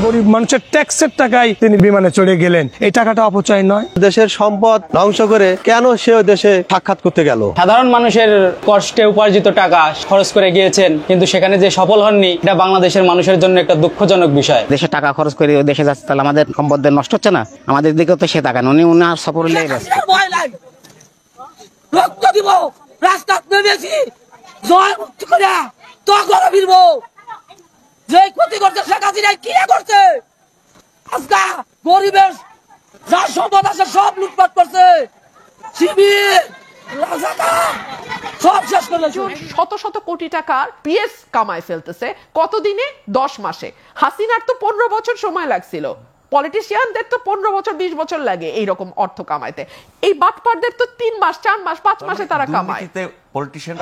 গরিব মানুষের ট্যাক্সের টাকায় তিনি বিমানে চড়ে গেলেন। এই টাকাটা অপচয় নয়? দেশের সম্পদ ধ্বংস করে কেন সে দেশে সাক্ষাৎ করতে গেল? সাধারণ মানুষের কষ্টে উপার্জিত টাকা খরচ করে গিয়েছেন, কিন্তু সেখানে যে সফল হননি, এটা বাংলাদেশের মানুষের জন্য একটা দুঃখজনক বিষয়। দেশে টাকা খরচ করে ওই দেশে যাচ্ছে, তাহলে আমাদের সম্পদের নষ্ট হচ্ছে না? আমাদের দিকেও তো সে টাকা উনি সফর লেগে গেছে। রক্ত দিব, রাস্তা নেমেছি, জয় মুক্তি করে তো ঘরে ফিরবো। যে ক্ষতি করছে শেখ হাসিনা কি করছে? আজকে গরিবের যা সম্পদ আছে সব লুটপাট করছে। শিবির সব শেষ করে শত শত কোটি টাকার পিএস কামায় ফেলতেছে কতদিনে? 10 মাসে। হাসিনার তো 15 বছর সময় লাগছিল। পলিটিশিয়ানদের তো 15 বছর 20 বছর লাগে এইরকম অর্থ কামাইতে। এই বাটপারদের তো 3 মাস 4 মাস 5 মাসে তারা কামায়। পলিটিশিয়ান